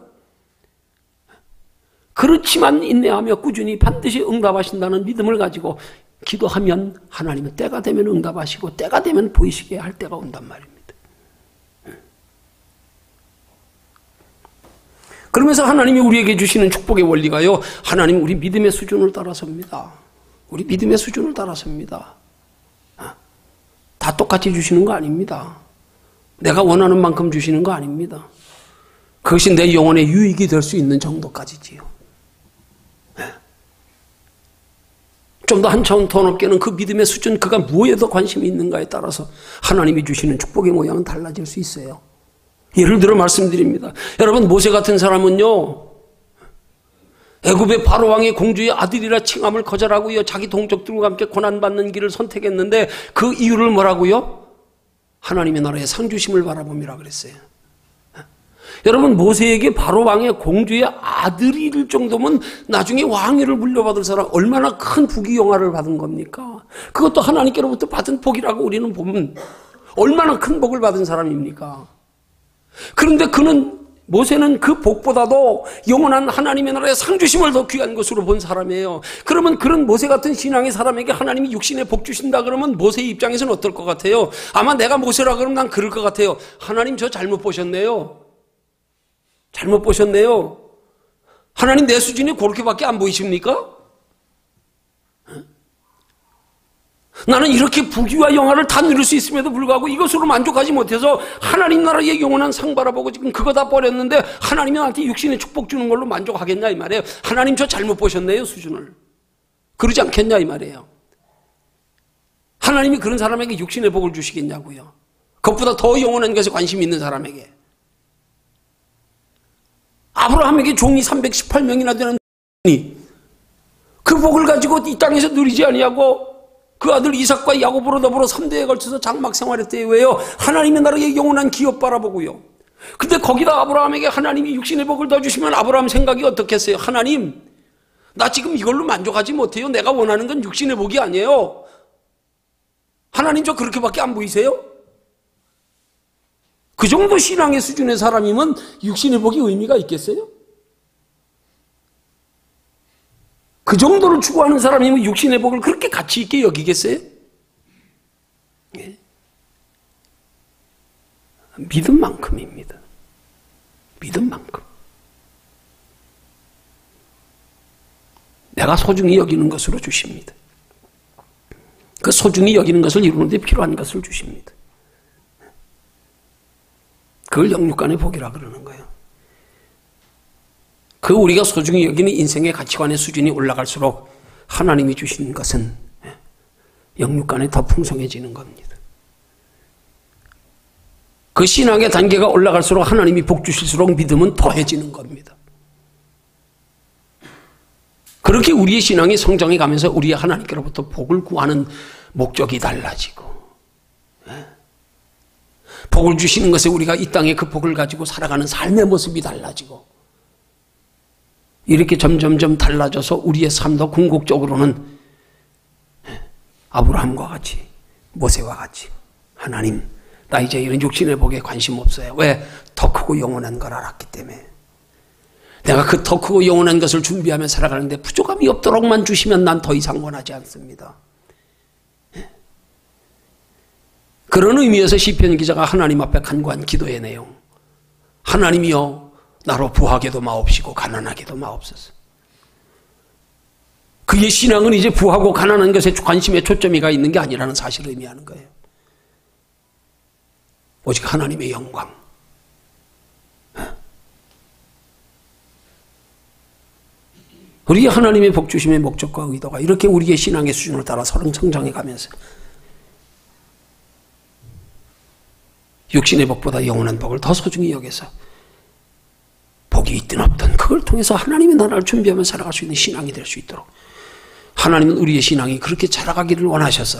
그렇지만 인내하며 꾸준히 반드시 응답하신다는 믿음을 가지고 기도하면 하나님은 때가 되면 응답하시고 때가 되면 보이시게 할 때가 온단 말입니다. 그러면서 하나님이 우리에게 주시는 축복의 원리가요, 하나님 우리 믿음의 수준을 따라섭니다. 우리 믿음의 수준을 따라섭니다. 다 똑같이 주시는 거 아닙니다. 내가 원하는 만큼 주시는 거 아닙니다. 그것이 내 영혼의 유익이 될 수 있는 정도까지지요. 좀 더 한 차원 더 높게는 그 믿음의 수준, 그가 무엇에 더 관심이 있는가에 따라서 하나님이 주시는 축복의 모양은 달라질 수 있어요. 예를 들어 말씀드립니다. 여러분, 모세 같은 사람은요, 애굽의 바로 왕의 공주의 아들이라 칭함을 거절하고요, 자기 동족들과 함께 고난받는 길을 선택했는데 그 이유를 뭐라고요? 하나님의 나라의 상주심을 바라봄이라 그랬어요. 여러분, 모세에게 바로 왕의 공주의 아들일 정도면 나중에 왕위를 물려받을 사람, 얼마나 큰 부귀영화를 받은 겁니까? 그것도 하나님께로부터 받은 복이라고 우리는 보면 얼마나 큰 복을 받은 사람입니까? 그런데 모세는 그 복보다도 영원한 하나님의 나라의 상주심을 더 귀한 것으로 본 사람이에요. 그러면 그런 모세 같은 신앙의 사람에게 하나님이 육신의 복 주신다 그러면 모세의 입장에서는 어떨 것 같아요? 아마 내가 모세라 그러면 난 그럴 것 같아요. 하나님 저 잘못 보셨네요. 잘못 보셨네요. 하나님 내 수준이 그렇게밖에 안 보이십니까? 나는 이렇게 부귀와 영화를 다 누릴 수 있음에도 불구하고 이것으로 만족하지 못해서 하나님 나라의 영원한 상 바라보고 지금 그거 다 버렸는데 하나님이 나한테 육신의 축복 주는 걸로 만족하겠냐 이 말이에요. 하나님 저 잘못 보셨네요, 수준을. 그러지 않겠냐 이 말이에요. 하나님이 그런 사람에게 육신의 복을 주시겠냐고요. 그것보다 더 영원한 것에 관심이 있는 사람에게. 아브라함에게 종이 318명이나 되는 그 복을 가지고 이 땅에서 누리지 아니하고 그 아들 이삭과 야곱으로 더불어 3대에 걸쳐서 장막 생활했대요. 왜요? 하나님의 나라의 영원한 기업 바라보고요. 근데 거기다 아브라함에게 하나님이 육신의 복을 더 주시면 아브라함 생각이 어떻겠어요? 하나님, 나 지금 이걸로 만족하지 못해요. 내가 원하는 건 육신의 복이 아니에요. 하나님 저 그렇게밖에 안 보이세요? 그 정도 신앙의 수준의 사람이면 육신의 복이 의미가 있겠어요? 그 정도를 추구하는 사람이면 육신의 복을 그렇게 가치 있게 여기겠어요? 예. 믿음만큼입니다. 믿음만큼. 내가 소중히 여기는 것으로 주십니다. 그 소중히 여기는 것을 이루는 데 필요한 것을 주십니다. 그걸 영육간의 복이라 그러는 거예요. 그 우리가 소중히 여기는 인생의 가치관의 수준이 올라갈수록 하나님이 주시는 것은 영육간에 더 풍성해지는 겁니다. 그 신앙의 단계가 올라갈수록 하나님이 복 주실수록 믿음은 더해지는 겁니다. 그렇게 우리의 신앙이 성장해 가면서 우리의 하나님께로부터 복을 구하는 목적이 달라지고, 복을 주시는 것에 우리가 이 땅에 그 복을 가지고 살아가는 삶의 모습이 달라지고, 이렇게 점점점 달라져서 우리의 삶도 궁극적으로는 아브라함과 같이, 모세와 같이, 하나님, 나 이제 이런 육신의 복에 관심 없어요. 왜? 더 크고 영원한 걸 알았기 때문에. 내가 그 더 크고 영원한 것을 준비하며 살아가는데 부족함이 없도록만 주시면 난 더 이상 원하지 않습니다. 그런 의미에서 시편 기자가 하나님 앞에 간구한 기도의 내용, 하나님이여 나로 부하게도 마옵시고 가난하게도 마옵소서. 그의 신앙은 이제 부하고 가난한 것에 관심의 초점이 가 있는 게 아니라는 사실을 의미하는 거예요. 오직 하나님의 영광. 우리 하나님의 복 주심의 목적과 의도가 이렇게 우리의 신앙의 수준을 따라 서로 성장해 가면서 육신의 복보다 영원한 복을 더 소중히 여겨서 복이 있든 없든 그걸 통해서 하나님의 나라를 준비하며 살아갈 수 있는 신앙이 될 수 있도록 하나님은 우리의 신앙이 그렇게 자라가기를 원하셔서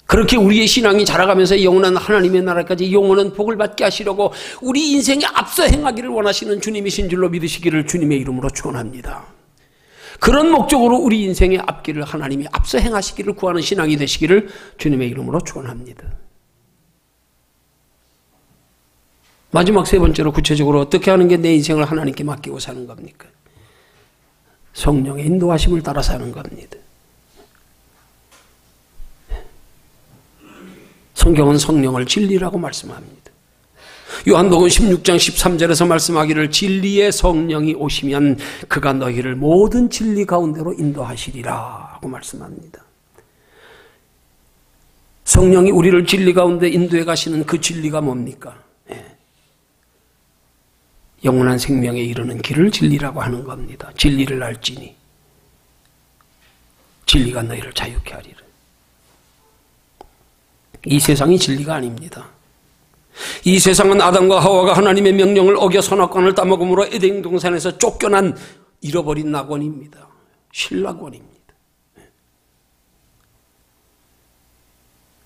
그렇게 우리의 신앙이 자라가면서 영원한 하나님의 나라까지 영원한 복을 받게 하시려고 우리 인생에 앞서 행하기를 원하시는 주님이신 줄로 믿으시기를 주님의 이름으로 축원합니다. 그런 목적으로 우리 인생의 앞길을 하나님이 앞서 행하시기를 구하는 신앙이 되시기를 주님의 이름으로 축원합니다. 마지막 세 번째로 구체적으로 어떻게 하는 게 내 인생을 하나님께 맡기고 사는 겁니까? 성령의 인도하심을 따라 사는 겁니다. 성경은 성령을 진리라고 말씀합니다. 요한복음 16장 13절에서 말씀하기를 진리의 성령이 오시면 그가 너희를 모든 진리 가운데로 인도하시리라 하고 말씀합니다. 성령이 우리를 진리 가운데 인도해 가시는 그 진리가 뭡니까? 영원한 생명에 이르는 길을 진리라고 하는 겁니다. 진리를 알지니 진리가 너희를 자유케 하리라. 이 세상이 진리가 아닙니다. 이 세상은 아담과 하와가 하나님의 명령을 어겨 선악과를 따먹음으로 에덴 동산에서 쫓겨난 잃어버린 낙원입니다. 신락원입니다.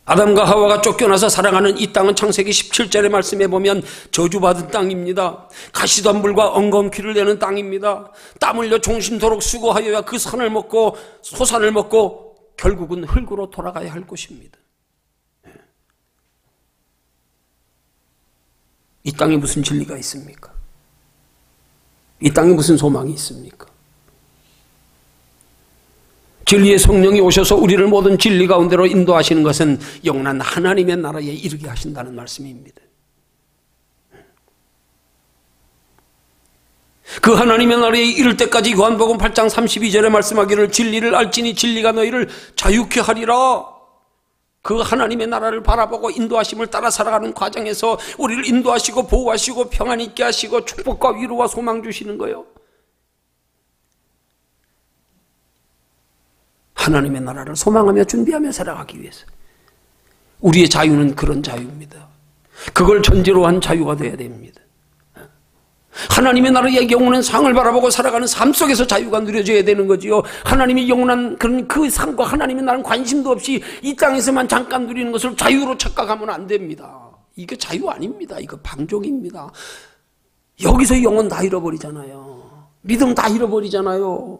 아담과 하와가 쫓겨나서 살아가는 이 땅은 창세기 17절의 말씀에 보면 저주받은 땅입니다. 가시덤불과 엉겅퀴를 내는 땅입니다. 땀 흘려 종신토록 수고하여야 그 산을 먹고 소산을 먹고 결국은 흙으로 돌아가야 할 곳입니다. 이 땅에 무슨 진리가 있습니까? 이 땅에 무슨 소망이 있습니까? 진리의 성령이 오셔서 우리를 모든 진리 가운데로 인도하시는 것은 영원한 하나님의 나라에 이르게 하신다는 말씀입니다. 그 하나님의 나라에 이를 때까지 요한복음 8장 32절에 말씀하기를 진리를 알지니 진리가 너희를 자유케 하리라. 그 하나님의 나라를 바라보고 인도하심을 따라 살아가는 과정에서 우리를 인도하시고 보호하시고 평안 있게 하시고 축복과 위로와 소망 주시는 거예요. 하나님의 나라를 소망하며 준비하며 살아가기 위해서 우리의 자유는 그런 자유입니다. 그걸 전제로 한 자유가 되어야 됩니다. 하나님의 나라의 영원한 상을 바라보고 살아가는 삶 속에서 자유가 누려져야 되는 거지요. 하나님이 영원한 그런 그 상과 하나님의 나라는 관심도 없이 이 땅에서만 잠깐 누리는 것을 자유로 착각하면 안 됩니다. 이게 자유 아닙니다. 이거 방종입니다. 여기서 영혼 다 잃어버리잖아요. 믿음 다 잃어버리잖아요.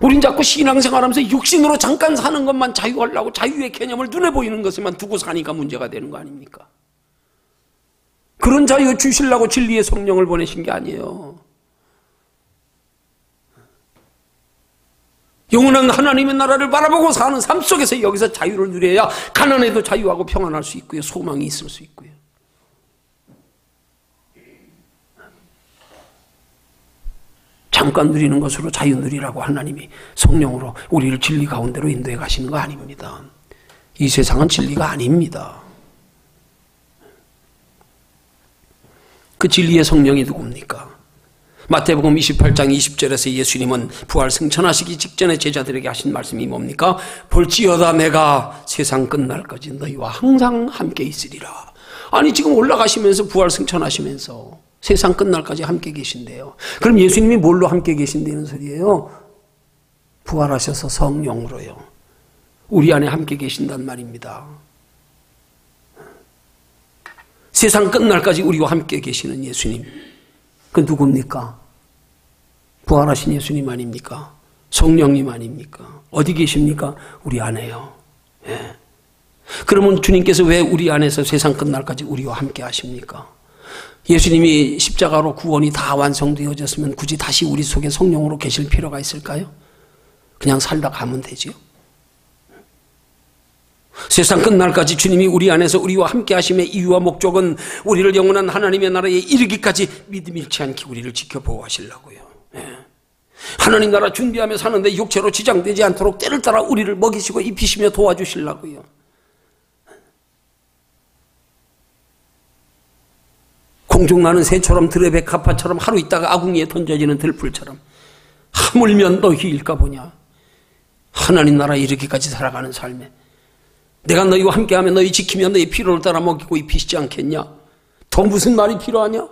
우린 자꾸 신앙생활하면서 육신으로 잠깐 사는 것만 자유하려고 자유의 개념을 눈에 보이는 것에만 두고 사니까 문제가 되는 거 아닙니까? 그런 자유 주시려고 진리의 성령을 보내신 게 아니에요. 영원한 하나님의 나라를 바라보고 사는 삶 속에서 여기서 자유를 누려야 가난해도 자유하고 평안할 수 있고요. 소망이 있을 수 있고요. 잠깐 누리는 것으로 자유 누리라고 하나님이 성령으로 우리를 진리 가운데로 인도해 가시는 거 아닙니다. 이 세상은 진리가 아닙니다. 그 진리의 성령이 누굽니까? 마태복음 28장 20절에서 예수님은 부활 승천하시기 직전에 제자들에게 하신 말씀이 뭡니까? 볼지어다 내가 세상 끝날까지 너희와 항상 함께 있으리라. 아니 지금 올라가시면서 부활 승천하시면서 세상 끝날까지 함께 계신대요. 그럼 예수님이 뭘로 함께 계신다는 소리예요? 부활하셔서 성령으로요. 우리 안에 함께 계신단 말입니다. 세상 끝날까지 우리와 함께 계시는 예수님. 그 누굽니까? 부활하신 예수님 아닙니까? 성령님 아닙니까? 어디 계십니까? 우리 안에요. 예. 그러면 주님께서 왜 우리 안에서 세상 끝날까지 우리와 함께 하십니까? 예수님이 십자가로 구원이 다 완성되어졌으면 굳이 다시 우리 속에 성령으로 계실 필요가 있을까요? 그냥 살다 가면 되지요. 세상 끝날까지 주님이 우리 안에서 우리와 함께 하심의 이유와 목적은 우리를 영원한 하나님의 나라에 이르기까지 믿음 잃지 않게 우리를 지켜보호 하시려고요. 하나님 나라 준비하며 사는데 육체로 지장되지 않도록 때를 따라 우리를 먹이시고 입히시며 도와주시려고요. 공중나는 새처럼 들의 백합화처럼 하루 있다가 아궁이에 던져지는 들풀처럼 하물며 너희일까 보냐. 하나님 나라에 이르기까지 살아가는 삶에 내가 너희와 함께하면 너희 지키며 너희 필요를 따라 먹이고 입히시지 않겠냐? 더 무슨 말이 필요하냐?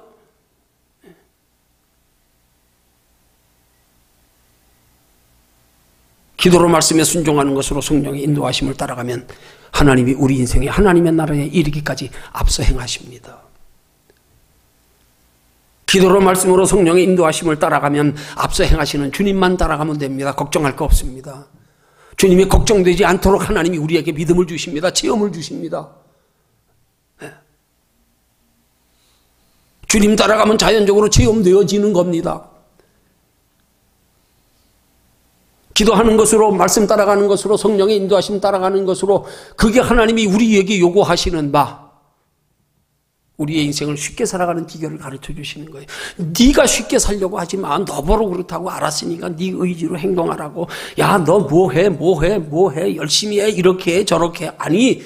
기도로 말씀에 순종하는 것으로 성령의 인도하심을 따라가면 하나님이 우리 인생에 하나님의 나라에 이르기까지 앞서 행하십니다. 기도로 말씀으로 성령의 인도하심을 따라가면 앞서 행하시는 주님만 따라가면 됩니다. 걱정할 거 없습니다. 주님이 걱정되지 않도록 하나님이 우리에게 믿음을 주십니다. 체험을 주십니다. 네. 주님 따라가면 자연적으로 체험되어지는 겁니다. 기도하는 것으로, 말씀 따라가는 것으로, 성령의 인도하심 따라가는 것으로, 그게 하나님이 우리에게 요구하시는 바, 우리의 인생을 쉽게 살아가는 비결을 가르쳐 주시는 거예요. 네가 쉽게 살려고 하지 마. 너 보러 그렇다고 알았으니까 네 의지로 행동하라고. 야, 너 뭐해 열심히 해, 이렇게 해, 저렇게 해. 아니,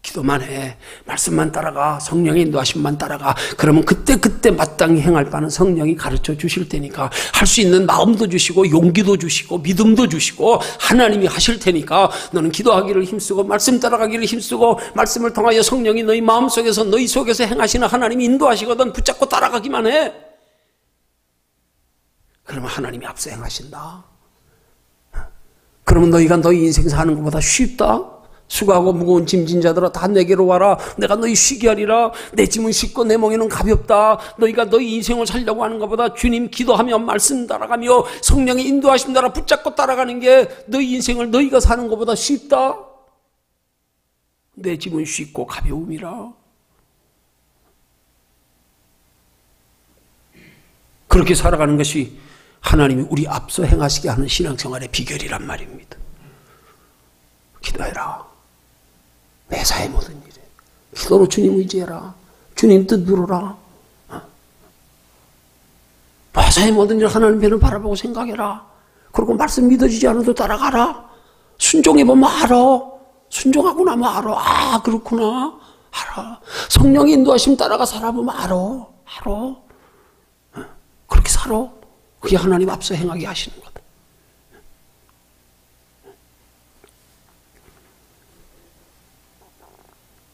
기도만 해. 말씀만 따라가. 성령의 인도하심만 따라가. 그러면 그때 마땅히 행할 바는 성령이 가르쳐 주실 테니까, 할 수 있는 마음도 주시고 용기도 주시고 믿음도 주시고 하나님이 하실 테니까, 너는 기도하기를 힘쓰고 말씀 따라가기를 힘쓰고, 말씀을 통하여 성령이 너희 마음속에서, 너희 속에서 행하시는 하나님이 인도하시거든. 붙잡고 따라가기만 해. 그러면 하나님이 앞서 행하신다. 그러면 너희가 너희 인생 사는 것보다 쉽다. 수고하고 무거운 짐진 자들아 다 내게로 와라. 내가 너희 쉬게 하리라. 내 짐은 쉽고 내 멍에는 가볍다. 너희가 너희 인생을 살려고 하는 것보다 주님 기도하며 말씀 따라가며 성령의 인도하심 따라 붙잡고 따라가는 게 너희 인생을 너희가 사는 것보다 쉽다. 내 짐은 쉽고 가벼움이라. 그렇게 살아가는 것이 하나님이 우리 앞서 행하시게 하는 신앙생활의 비결이란 말입니다. 기도해라. 매사의 모든 일에 기도로 주님 의지해라. 주님 뜻 물어라. 매사의 모든 일 하나님 배를 바라보고 생각해라. 그리고 말씀 믿어지지 않아도 따라가라. 순종해보면 알아. 순종하고 나면 알아. 아, 그렇구나. 알아. 성령의 인도하심 따라가 살아보면 알아. 그렇게 살아. 그게 하나님 앞서 행하게 하시는 거다.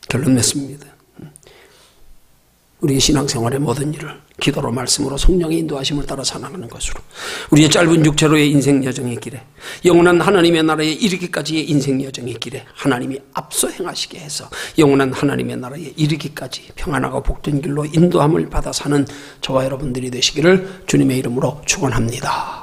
결론 맺습니다. 우리의 신앙생활의 모든 일을 기도로, 말씀으로, 성령의 인도하심을 따라 살아가는 것으로 우리의 짧은 육체로의 인생 여정의 길에, 영원한 하나님의 나라에 이르기까지의 인생 여정의 길에 하나님이 앞서 행하시게 해서 영원한 하나님의 나라에 이르기까지 평안하고 복된 길로 인도함을 받아 사는 저와 여러분들이 되시기를 주님의 이름으로 축원합니다.